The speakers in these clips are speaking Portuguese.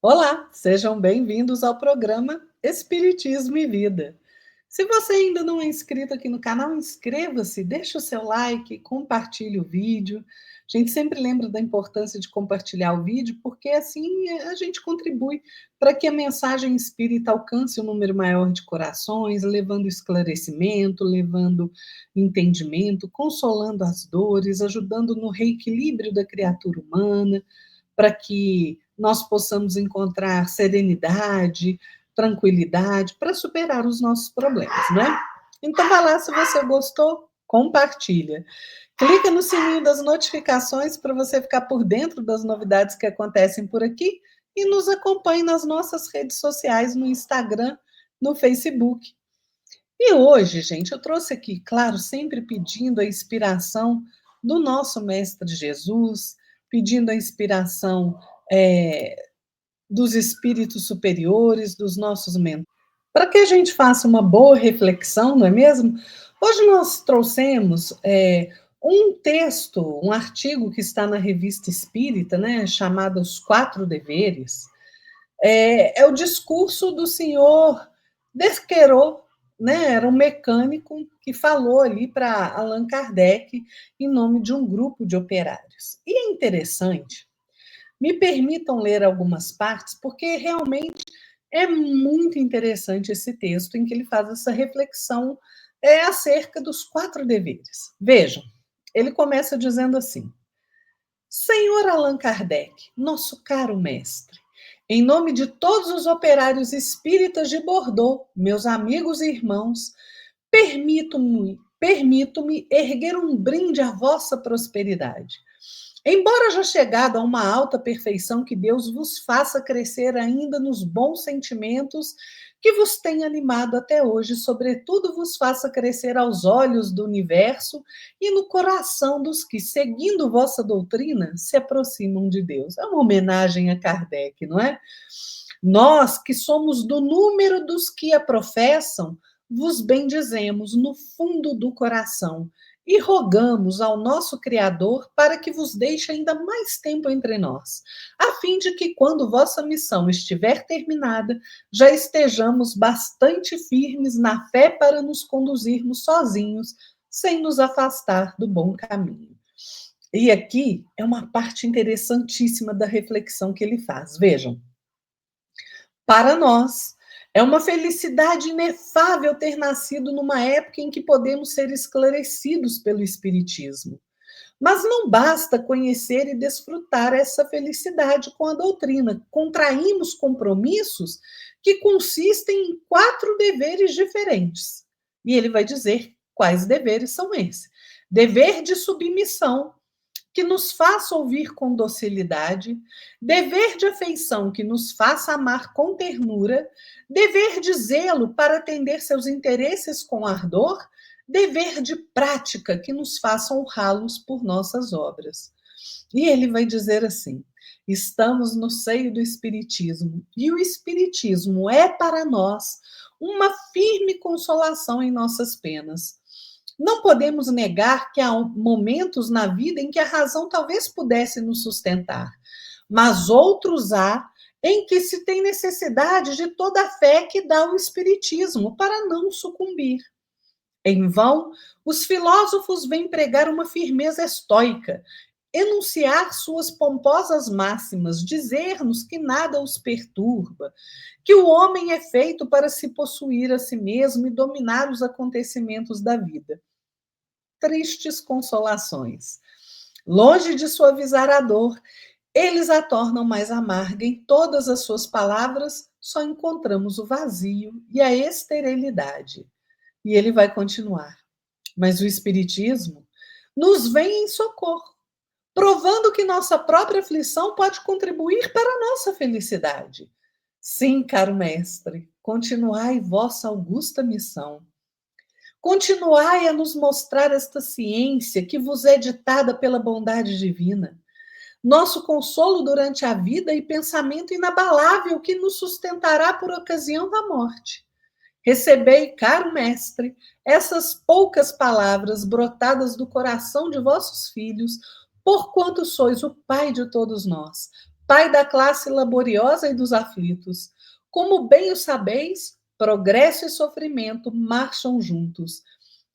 Olá, sejam bem-vindos ao programa Espiritismo e Vida. Se você ainda não é inscrito aqui no canal, inscreva-se, deixe o seu like, compartilhe o vídeo. A gente sempre lembra da importância de compartilhar o vídeo, porque assim a gente contribui para que a mensagem espírita alcance um número maior de corações, levando esclarecimento, levando entendimento, consolando as dores, ajudando no reequilíbrio da criatura humana, para que nós possamos encontrar serenidade, tranquilidade para superar os nossos problemas, né? Então, vai lá, se você gostou, compartilha. Clica no sininho das notificações para você ficar por dentro das novidades que acontecem por aqui e nos acompanhe nas nossas redes sociais, no Instagram, no Facebook. E hoje, gente, eu trouxe aqui, claro, sempre pedindo a inspiração do nosso Mestre Jesus, pedindo a inspiração é, dos espíritos superiores, dos nossos mentores, para que a gente faça uma boa reflexão, não é mesmo? Hoje nós trouxemos um texto, um artigo que está na Revista Espírita, né, chamado Os Quatro Deveres. É o discurso do senhor Desquerot, né? Era um mecânico que falou ali para Allan Kardec em nome de um grupo de operários. E é interessante, me permitam ler algumas partes, porque realmente é muito interessante esse texto em que ele faz essa reflexão acerca dos quatro deveres. Vejam, ele começa dizendo assim: Senhor Allan Kardec, nosso caro mestre, em nome de todos os operários espíritas de Bordeaux, meus amigos e irmãos, permito-me erguer um brinde à vossa prosperidade. Embora já chegado a uma alta perfeição, que Deus vos faça crescer ainda nos bons sentimentos que vos tem animado até hoje, sobretudo vos faça crescer aos olhos do universo e no coração dos que, seguindo vossa doutrina, se aproximam de Deus. É uma homenagem a Kardec, não é? Nós, que somos do número dos que a professam, vos bendizemos no fundo do coração e rogamos ao nosso Criador para que vos deixe ainda mais tempo entre nós, a fim de que, quando vossa missão estiver terminada, já estejamos bastante firmes na fé para nos conduzirmos sozinhos, sem nos afastar do bom caminho. E aqui é uma parte interessantíssima da reflexão que ele faz. Vejam, para nós, é uma felicidade inefável ter nascido numa época em que podemos ser esclarecidos pelo Espiritismo. Mas não basta conhecer e desfrutar essa felicidade com a doutrina. Contraímos compromissos que consistem em quatro deveres diferentes. E ele vai dizer quais deveres são esses: dever de submissão, que nos faça ouvir com docilidade, dever de afeição que nos faça amar com ternura, dever de zelo para atender seus interesses com ardor, dever de prática que nos faça honrá-los por nossas obras. E ele vai dizer assim: estamos no seio do Espiritismo, e o Espiritismo é para nós uma firme consolação em nossas penas. Não podemos negar que há momentos na vida em que a razão talvez pudesse nos sustentar, mas outros há em que se tem necessidade de toda a fé que dá o Espiritismo para não sucumbir. Em vão, os filósofos vêm pregar uma firmeza estoica, enunciar suas pomposas máximas, dizer-nos que nada os perturba, que o homem é feito para se possuir a si mesmo e dominar os acontecimentos da vida. Tristes consolações. Longe de suavizar a dor, eles a tornam mais amarga. Em todas as suas palavras, só encontramos o vazio e a esterilidade. E ele vai continuar. Mas o Espiritismo nos vem em socorro, provando que nossa própria aflição pode contribuir para a nossa felicidade. Sim, caro mestre, continuai vossa augusta missão. Continuai a nos mostrar esta ciência que vos é ditada pela bondade divina, nosso consolo durante a vida e pensamento inabalável que nos sustentará por ocasião da morte. Recebei, caro mestre, essas poucas palavras brotadas do coração de vossos filhos, porquanto sois o Pai de todos nós. Pai da classe laboriosa e dos aflitos. Como bem o sabeis, progresso e sofrimento marcham juntos.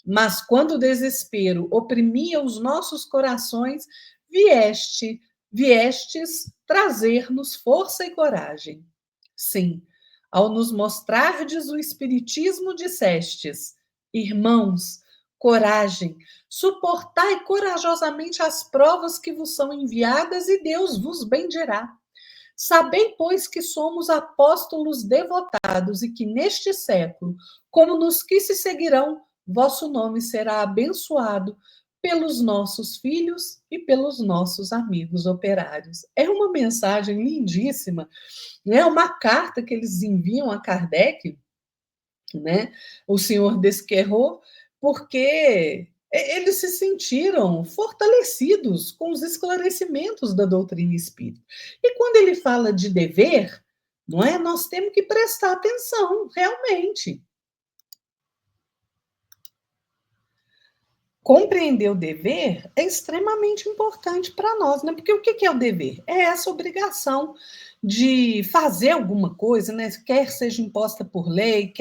Mas quando o desespero oprimia os nossos corações, viestes trazer-nos força e coragem. Sim, ao nos mostrardes o Espiritismo, dissestes: irmãos, coragem, suportai corajosamente as provas que vos são enviadas e Deus vos bendirá. Sabei, pois, que somos apóstolos devotados e que neste século, como nos que se seguirão, vosso nome será abençoado pelos nossos filhos e pelos nossos amigos operários. É uma mensagem lindíssima, é uma carta que eles enviam a Kardec, né? O senhor Desquerot, porque eles se sentiram fortalecidos com os esclarecimentos da doutrina espírita. E quando ele fala de dever, não é? Nós temos que prestar atenção, realmente. Compreender o dever é extremamente importante para nós, né? Porque o que é o dever? É essa obrigação de fazer alguma coisa, né? Quer seja imposta por lei,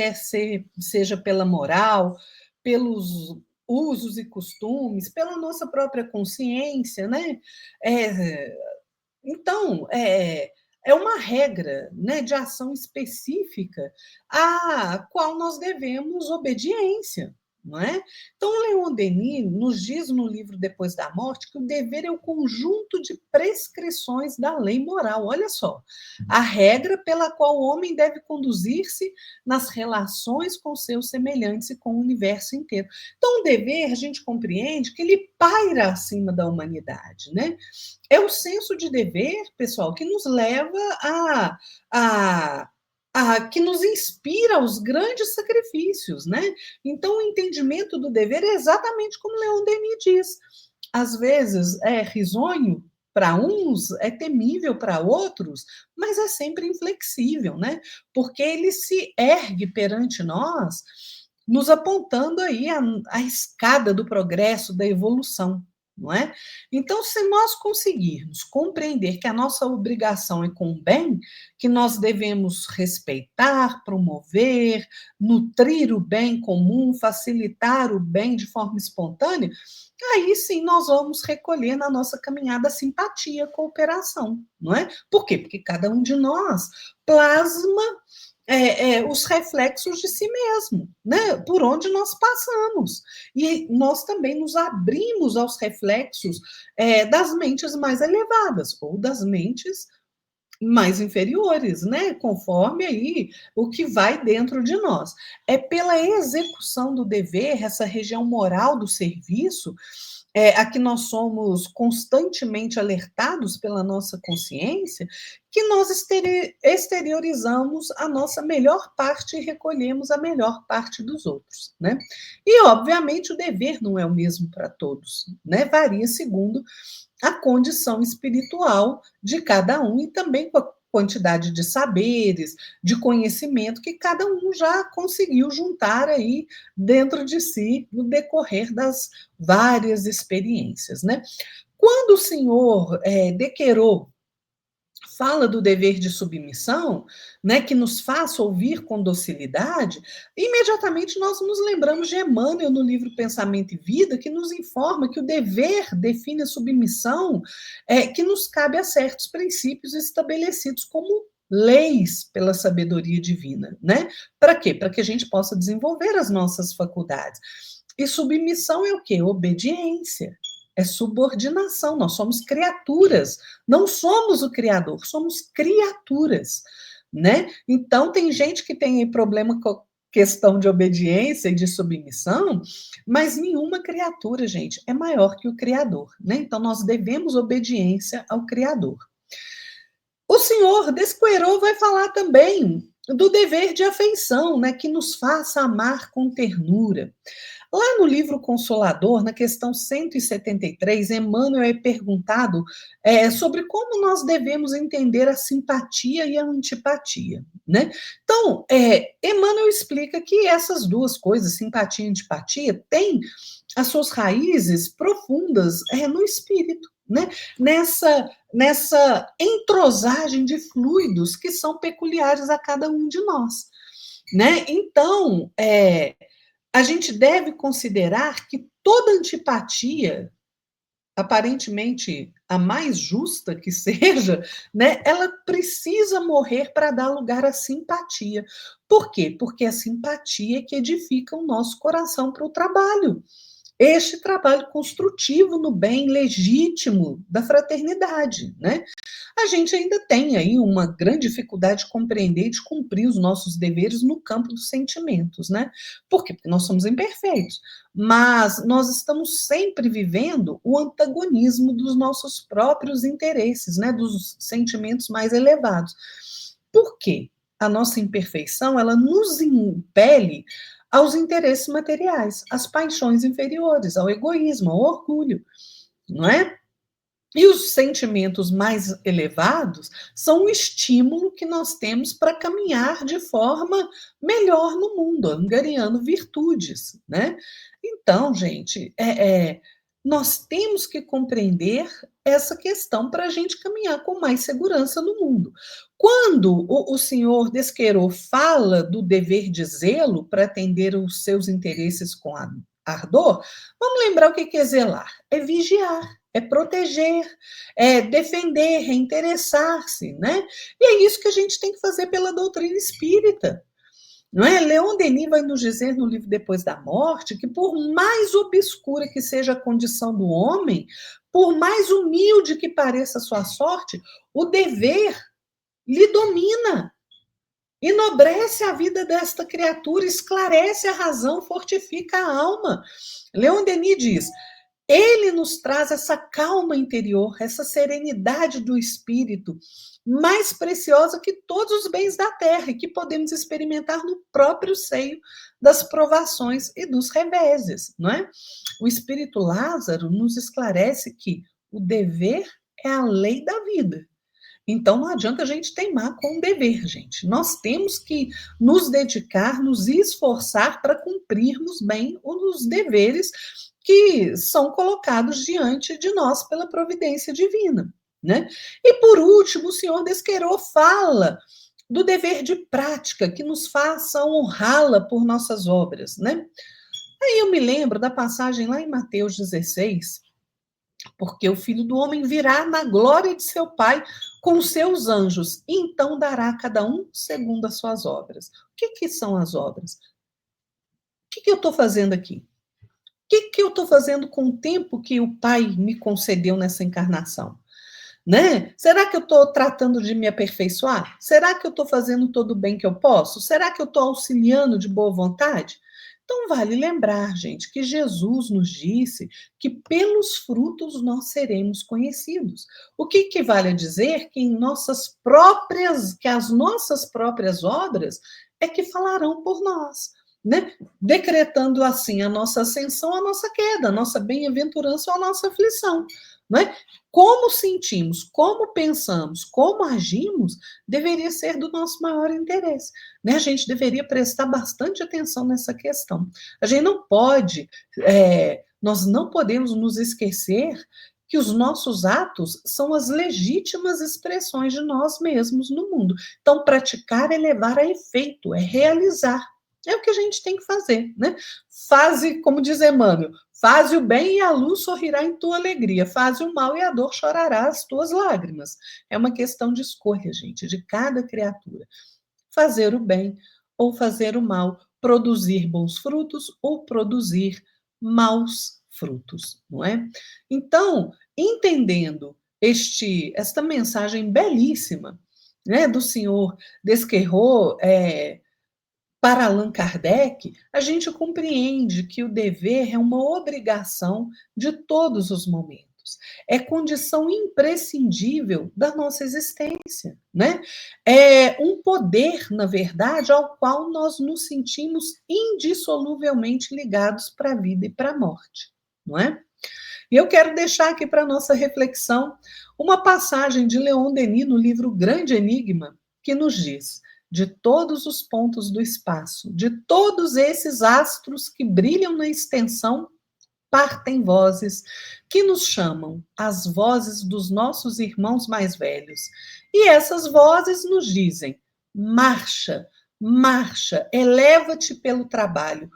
seja pela moral, pelos usos e costumes, pela nossa própria consciência, né? É, então, é uma regra, né, de ação específica à qual nós devemos obediência, não é? Então, Leon Denis nos diz no livro Depois da Morte que o dever é o conjunto de prescrições da lei moral. Olha só, a regra pela qual o homem deve conduzir-se nas relações com seus semelhantes e com o universo inteiro. Então, o dever, a gente compreende que ele paira acima da humanidade, né? É o senso de dever, pessoal, que nos leva a, que nos inspira aos grandes sacrifícios, né? Então, o entendimento do dever é exatamente como Leon Denis diz. Às vezes é risonho para uns, é temível para outros, mas é sempre inflexível, né? Porque ele se ergue perante nós, nos apontando aí a escada do progresso, da evolução, não é? Então, se nós conseguirmos compreender que a nossa obrigação é com o bem, que nós devemos respeitar, promover, nutrir o bem comum, facilitar o bem de forma espontânea, aí sim nós vamos recolher na nossa caminhada simpatia, cooperação, não é? Por quê? Porque cada um de nós plasma os reflexos de si mesmo, né? Por onde nós passamos. E nós também nos abrimos aos reflexos das mentes mais elevadas ou das mentes mais inferiores, né? Conforme aí o que vai dentro de nós. É pela execução do dever, essa região moral do serviço, a que nós somos constantemente alertados pela nossa consciência, que nós exteriorizamos a nossa melhor parte e recolhemos a melhor parte dos outros, né? E, obviamente, o dever não é o mesmo para todos, né? Varia segundo a condição espiritual de cada um e também com a quantidade de saberes, de conhecimento que cada um já conseguiu juntar aí dentro de si no decorrer das várias experiências, né? Quando o senhor Dequerot fala do dever de submissão, né, que nos faça ouvir com docilidade, imediatamente nós nos lembramos de Emmanuel no livro Pensamento e Vida, que nos informa que o dever define a submissão que nos cabe a certos princípios estabelecidos como leis pela sabedoria divina, né? Para quê? Para que a gente possa desenvolver as nossas faculdades. E submissão é o quê? Obediência. É subordinação. Nós somos criaturas. Não somos o Criador, somos criaturas, né? Então, tem gente que tem problema com questão de obediência e de submissão, mas nenhuma criatura, gente, é maior que o Criador, né? Então, nós devemos obediência ao Criador. O senhor Desquerot vai falar também do dever de afeição, né, que nos faça amar com ternura. Lá no livro Consolador, na questão 173, Emmanuel é perguntado sobre como nós devemos entender a simpatia e a antipatia, né? Então, Emmanuel explica que essas duas coisas, simpatia e antipatia, têm as suas raízes profundas no espírito, né? Nessa entrosagem de fluidos que são peculiares a cada um de nós, né? Então, a gente deve considerar que toda antipatia, aparentemente a mais justa que seja, né, ela precisa morrer para dar lugar à simpatia. Por quê? Porque a simpatia é que edifica o nosso coração para o trabalho. Este trabalho construtivo no bem legítimo da fraternidade, né? A gente ainda tem aí uma grande dificuldade de compreender e de cumprir os nossos deveres no campo dos sentimentos, né? Por quê? Porque nós somos imperfeitos, mas nós estamos sempre vivendo o antagonismo dos nossos próprios interesses, né? Dos sentimentos mais elevados. Por quê? A nossa imperfeição, ela nos impele aos interesses materiais, às paixões inferiores, ao egoísmo, ao orgulho, não é? E os sentimentos mais elevados são o estímulo que nós temos para caminhar de forma melhor no mundo, angariando virtudes, né? Então, gente, nós temos que compreender essa questão para a gente caminhar com mais segurança no mundo. Quando o senhor Desquerô fala do dever de zelo para atender os seus interesses com ardor, vamos lembrar o que é zelar? É vigiar, é proteger, é defender, é interessar-se, né? E é isso que a gente tem que fazer pela doutrina espírita. Não é? Leon Denis vai nos dizer no livro Depois da Morte que, por mais obscura que seja a condição do homem, por mais humilde que pareça a sua sorte, o dever lhe domina, enobrece a vida desta criatura, esclarece a razão, fortifica a alma. Leon Denis diz: ele nos traz essa calma interior, essa serenidade do espírito, mais preciosa que todos os bens da terra, e que podemos experimentar no próprio seio das provações e dos reveses, não é? O espírito Lázaro nos esclarece que o dever é a lei da vida. Então não adianta a gente teimar com o dever, gente. Nós temos que nos dedicar, nos esforçar para cumprirmos bem os deveres que são colocados diante de nós pela providência divina, né? E por último, o senhor Desquerô fala do dever de prática que nos faça honrá-la por nossas obras, né? Aí eu me lembro da passagem lá em Mateus 16, porque o Filho do Homem virá na glória de seu Pai com seus anjos, e então dará a cada um segundo as suas obras. O que são as obras? O que eu estou fazendo aqui? O que eu estou fazendo com o tempo que o Pai me concedeu nessa encarnação? Né? Será que eu estou tratando de me aperfeiçoar? Será que eu estou fazendo todo o bem que eu posso? Será que eu estou auxiliando de boa vontade? Então, vale lembrar, gente, que Jesus nos disse que pelos frutos nós seremos conhecidos. O que equivale a dizer que que as nossas próprias obras é que falarão por nós, né? Decretando assim a nossa ascensão, a nossa queda, a nossa bem-aventurança ou a nossa aflição, né? Como sentimos, como pensamos, como agimos, deveria ser do nosso maior interesse, né? A gente deveria prestar bastante atenção nessa questão. A gente não pode, nós não podemos nos esquecer que os nossos atos são as legítimas expressões de nós mesmos no mundo. Então, praticar é levar a efeito, é realizar. É o que a gente tem que fazer, né? Faze, como diz Emmanuel, faze o bem e a luz sorrirá em tua alegria, faze o mal e a dor chorará as tuas lágrimas. É uma questão de escolha, gente, de cada criatura. Fazer o bem ou fazer o mal, produzir bons frutos ou produzir maus frutos, não é? Então, entendendo esta mensagem belíssima, né, do senhor Desquerot, para Allan Kardec, a gente compreende que o dever é uma obrigação de todos os momentos. É condição imprescindível da nossa existência, né? É um poder, na verdade, ao qual nós nos sentimos indissoluvelmente ligados para a vida e para a morte, não é? E eu quero deixar aqui para nossa reflexão uma passagem de Leon Denis no livro Grande Enigma, que nos diz: de todos os pontos do espaço, de todos esses astros que brilham na extensão, partem vozes que nos chamam, as vozes dos nossos irmãos mais velhos. E essas vozes nos dizem: marcha, marcha, eleva-te pelo trabalho,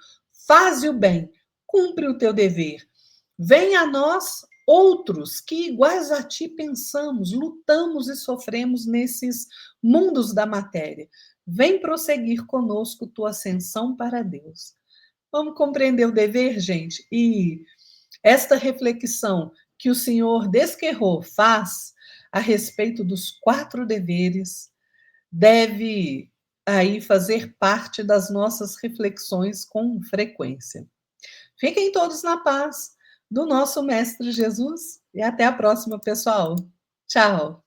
faze o bem, cumpre o teu dever. Vem a nós outros que, iguais a ti, pensamos, lutamos e sofremos nesses mundos da matéria. Vem prosseguir conosco tua ascensão para Deus. Vamos compreender o dever, gente? E esta reflexão que o senhor Desquerro faz a respeito dos 4 deveres deve aí fazer parte das nossas reflexões com frequência. Fiquem todos na paz do nosso Mestre Jesus e até a próxima, pessoal. Tchau!